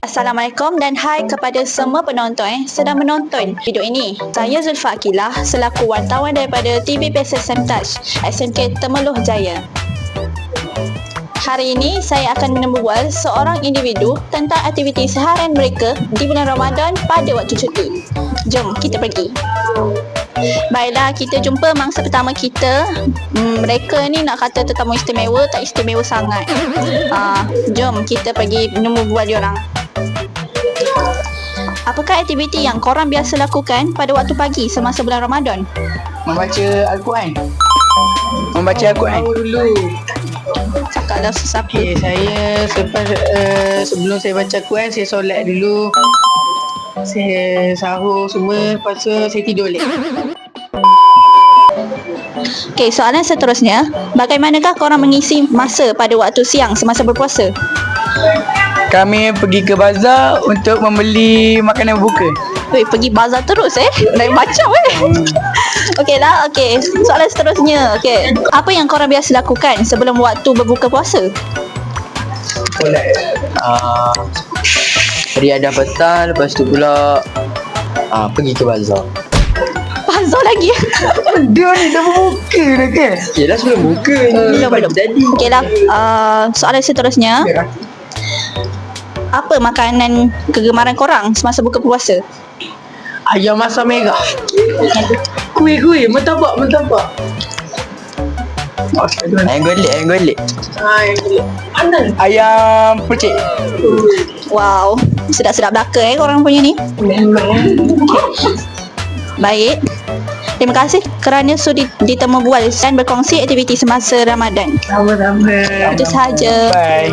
Assalamualaikum dan hai kepada semua penonton sedang menonton video ini. Saya Zulfa Akilah selaku wartawan daripada TV PSSM Touch SMK Temeloh Jaya. Hari ini saya akan berbual seorang individu tentang aktiviti seharian mereka di bulan Ramadan pada waktu cuti. Jom kita pergi. Baiklah, kita jumpa mangsa pertama kita. Mereka ni nak kata tetamu istimewa, tak istimewa sangat. Jom kita pergi nombor bual diorang. Apakah aktiviti yang korang biasa lakukan pada waktu pagi semasa bulan Ramadan? Membaca Al-Quran. Membaca Al-Quran dulu. Cakaplah sesiapa. Okay, saya sebelum saya baca Al-Quran, saya solat dulu. Saya sahur semua, lepas tu saya tidur balik. Okey, soalan seterusnya, bagaimanakah korang mengisi masa pada waktu siang semasa berpuasa? Kami pergi ke bazar untuk membeli makanan berbuka. Weh, pergi bazar terus lain macam Okeylah, okey. Soalan seterusnya, okey. Apa yang korang biasa lakukan sebelum waktu berbuka puasa? Riadah petang, lepas tu pula pergi ke bazar. Bazar lagi? Dia ni dah berbuka dah kan? Yelah sebelum buka ni. Belum. Okeylah, soalan seterusnya. Apa makanan kegemaran korang semasa buka puasa? Ayam masak merah. Kuih, mentabak. Ayam golek. Ayam golek. Ayam percik. Wow, sedap-sedap belaka korang punya ni. Baik. Terima kasih kerana sudi ditemu bual dan berkongsi aktiviti semasa Ramadan. Sama-sama. Itu sahaja. Bye.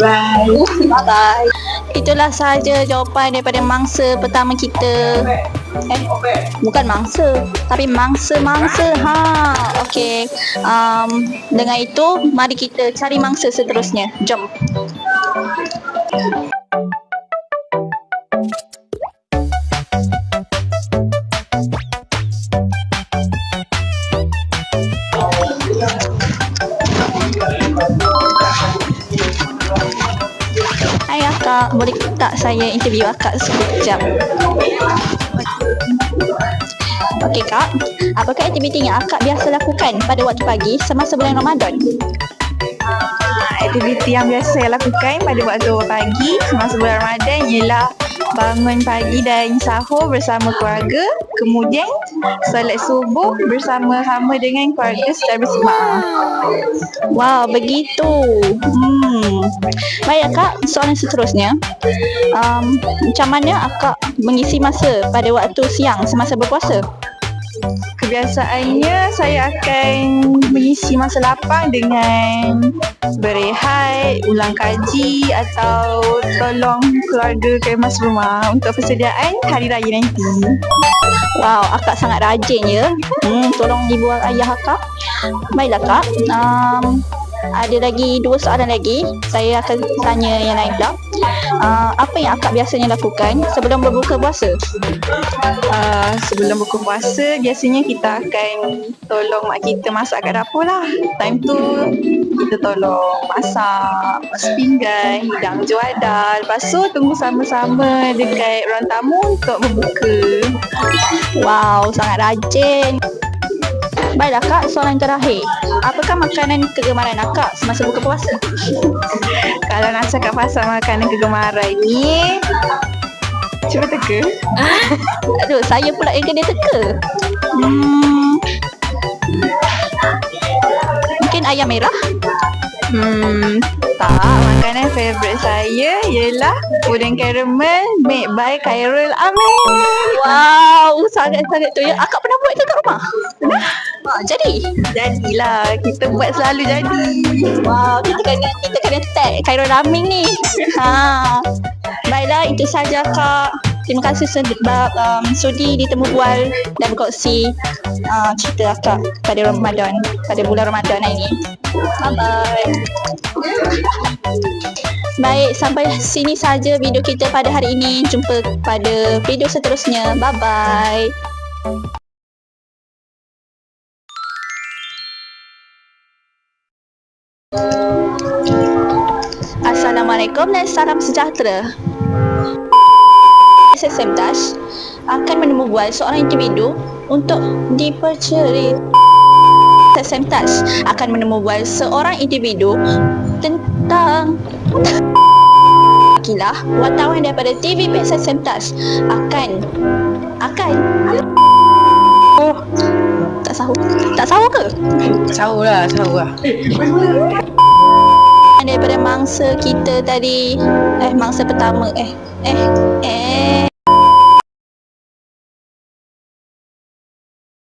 Bye. Itulah sahaja jawapan daripada mangsa pertama kita. Bukan mangsa, tapi mangsa. Okey. Dengan itu, mari kita cari mangsa seterusnya. Jom. Hai akak, boleh tak saya interview akak sekejap? Okey kak, apakah aktiviti yang akak biasa lakukan pada waktu pagi semasa bulan Ramadan? Aktiviti yang biasa saya lakukan pada waktu pagi semasa bulan Ramadan ialah bangun pagi dan sahur bersama keluarga, kemudian solat subuh bersama-sama dengan keluarga secara berjemaah. Wow, begitu. Baik kak, soalan seterusnya. Macam mana akak mengisi masa pada waktu siang semasa berpuasa? Kebiasaannya saya akan mengisi masa lapang dengan berehat, ulang kaji atau tolong keluarga kemas rumah untuk persediaan hari raya nanti. Wow, akak sangat rajin ya. Tolong ibu ayah akak. Baiklah kak, ada lagi 2 soalan lagi. Saya akan tanya yang lain pula. Apa yang akak biasanya lakukan sebelum berbuka puasa? Sebelum buka puasa, biasanya kita akan tolong mak kita masak kat dapur lah. Time tu kita tolong masak pinggan, hidang juadah. Lepas tu tunggu sama-sama dekat ruang tamu untuk berbuka. Wow, sangat rajin. Baiklah kak, soalan terakhir. Apakah makanan kegemaran akak semasa buka puasa? Kalau nak cakap pasal makanan kegemaran ni, cuba teka. Aduh, saya pula yang kena teka. Mungkin ayam merah? Tak, makanan favourite saya ialah puding karamel made by Khairul Amin. Wow, sangat-sangat tu ya. Akak pernah buat tu kat rumah? Pernah? Jadi? Jadilah, kita buat selalu jadi. Wow, kita kena tag Khairul Amin ni. Baiklah, itu saja kak. Terima kasih sebab sudi ditemu bual dan berkongsi cerita akak pada Ramadan, pada bulan Ramadan ini. Bye-bye. Baik, sampai sini saja video kita pada hari ini. Jumpa pada video seterusnya. Bye-bye. Assalamualaikum dan salam sejahtera. SSM Dash akan menemubual seorang individu untuk diperceri. SSM Dash akan menemubual seorang individu tentang Akilah, wartawan daripada TV SSM Dash akan tak sahur ke? Sahur lah. Daripada mangsa kita tadi, mangsa pertama